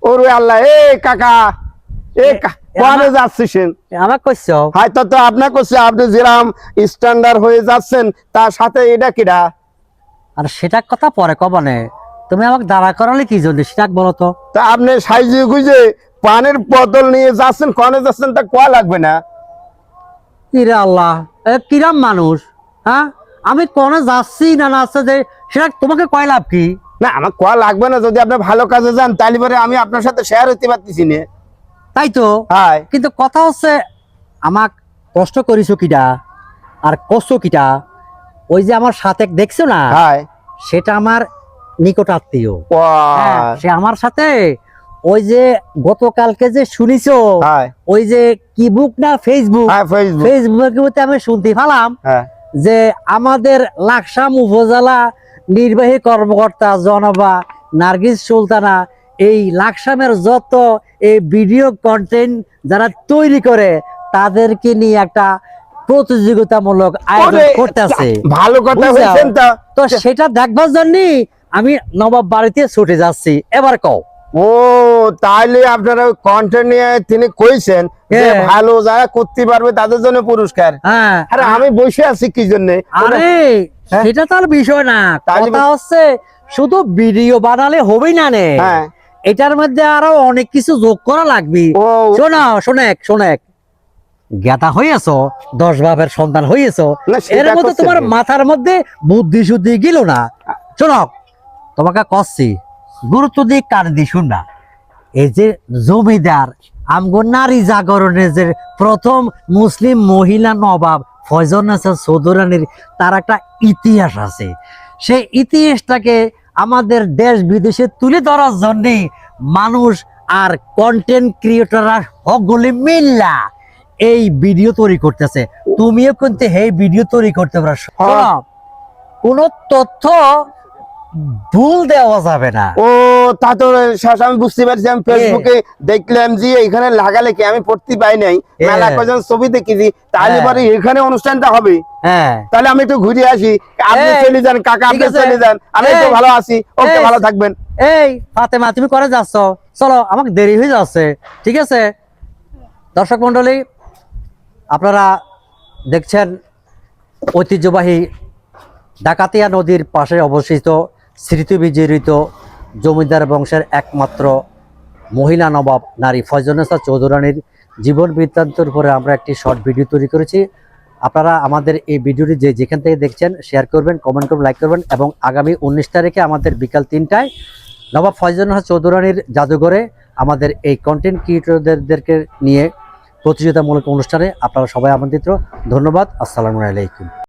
ওরে আল্লাহ, এ কাকা, কোয়ানে যাচ্ছেন? আমার কইছো হয়তো তো আপনার করছে, আপনি যেরাম স্ট্যান্ডার্ড হয়ে যাচ্ছেন, তার সাথে এটা কিরা? আর সেটা কথা পরে কবনে, তুমি আমাকে দাঁড়া করালে কি জন্য সেটা বলো তো। তা আপনি সাইজে গুজে পানের বোতল নিয়ে যাচ্ছেন, কোয়ানে যাচ্ছেন তা কোয়া লাগবে না? ইরে আল্লাহ, কিরাম মানুষ, হ্যাঁ? আমি কোনে যাচ্ছি না না আছে যে সেটা তোমাকে কয় লাভ কি? না, আমার কোয়া লাগবে না। যদি আপনি ভালো কাজে যান তাহলে পরে আমি আপনার সাথে শেয়ার হতে পারতেছি না। তাই তো, হাই, কিন্তু কথা হচ্ছে আমাক কষ্ট করিছো কিটা আর কষ্ট কিটা, ওই যে আমার সাথে দেখছো না, হাই, সেটা আমার নিকট আত্মীয়। হ্যাঁ, ওয়া, সে আমার সাথে ওই যে গতকালকে যে শুনিছো, হাই, ওই যে কি বুক না ফেসবুক, হাই, ফেসবুক, ফেসবুকে আমি শুনতে পেলাম হ্যাঁ, যে আমাদের লাকসাম উপজেলা নির্বাহী কর্মকর্তা জনবা নার্গিস সুলতানা এই লাকসামের যত এই ভিডিও কন্টেন্ট যারা তৈরি করে তাদেরকে নিয়ে একটা প্রতিযোগিতামূলক আয়োজন ওরে, করতেছে। ভালো কথা বুঝছো? হয়েছেন তো। তো সেটা দেখবার জন্য আমি নবাব বাড়িতে ছুটে যাচ্ছি, এবার কও। ও, তাহলে আপনারা কন্টেন্ট নিয়ে তিনি কইছেন যে হ্যাঁ। ভালো যারা করতে পারবে তাদের জন্য পুরস্কার। হ্যাঁ, আরে আমি বসে আছি কি জন্য? আরে হ্যাঁ? সেটা তার বিষয় না, তাহলে- কথা হচ্ছে শুধু ভিডিও বানালে হবেই না নে, হ্যাঁ, এটার মধ্যে আরো অনেক কিছু যোগ করা লাগবে। ও, শোনো, শোনেক জ্ঞাতা হইয়াছো, 10 বাপের সন্তান হইয়াছো, না, সেটা এর মধ্যে করছেন তোমার কি? মাথার মধ্যে বুদ্ধি শুদ্ধি গেল না। শোনো, তোমাকে কচ্ছি, গুরুত্ব দিয়ে কান দিয়ে শুন না। এই যে জমিদার আমগো নারী জাগরণের যে প্রথম মুসলিম মহিলা নবাব ফয়জুন্নেছা চৌধুরানীর, তার একটা ইতিহাস আছে। সেই ইতিহাসটাকে আমাদের দেশ বিদেশে তুলে ধরার জন্যে মানুষ আর কন্টেন্ট ক্রিয়েটররা সকলে মিল্লা এই ভিডিও তৈরি করতেছে। তুমিও কিন্তু এই ভিডিও তৈরি করতে পারো। শোনো, কোনো তথ্য ভুল দেওয়া যাবে না। ও, তা তো শেষ আমি বুঝতে পারছি। আমি ফেসবুকে দেখলাম যে এখানে লাগালে কি, আমি পড়তে পাই নাই, মেলা কজন ছবি দেখেছি, তাহলে পরে এখানে অনুষ্ঠানটা হবে। হ্যাঁ, তাহলে আমি একটু ঘুরে আসি, আপনি এই, চলে যান কাকা, ঠিক আপনি আছে। চলে যান, আমি তো এই, ভালো আছি। ওকে, এই, ভালো থাকবেন। এই ফাতেমা, তুমি করে যাচ্ছ, চলো, আমাকে দেরি হয়ে যাচ্ছে। ঠিক আছে দর্শক মন্ডলী, আপনারা দেখছেন ঐতিহ্যবাহী ডাকাতিয়া নদীর পাশে অবস্থিত স্মৃতিবিজড়িত জমিদার বংশের একমাত্র মহিলা নবাব নারী ফয়জুন্নেছা চৌধুরানীর জীবন বৃত্তান্তের উপরে আমরা একটি শর্ট ভিডিও তৈরি করেছি। আপনারা আমাদের এই ভিডিওটি যেখান থেকে দেখছেন শেয়ার করবেন, কমেন্ট করবেন, লাইক করবেন, এবং আগামী 19 তারিখে আমাদের বিকাল 3টায় নবাব ফয়জুন্নেছা চৌধুরানীর জাদুঘরে আমাদের এই কন্টেন্ট ক্রিয়েটরদেরকে নিয়ে প্রতিযোগিতামূলক অনুষ্ঠানে আপনারা সবাই আমন্ত্রিত। ধন্যবাদ। আসসালামু আলাইকুম।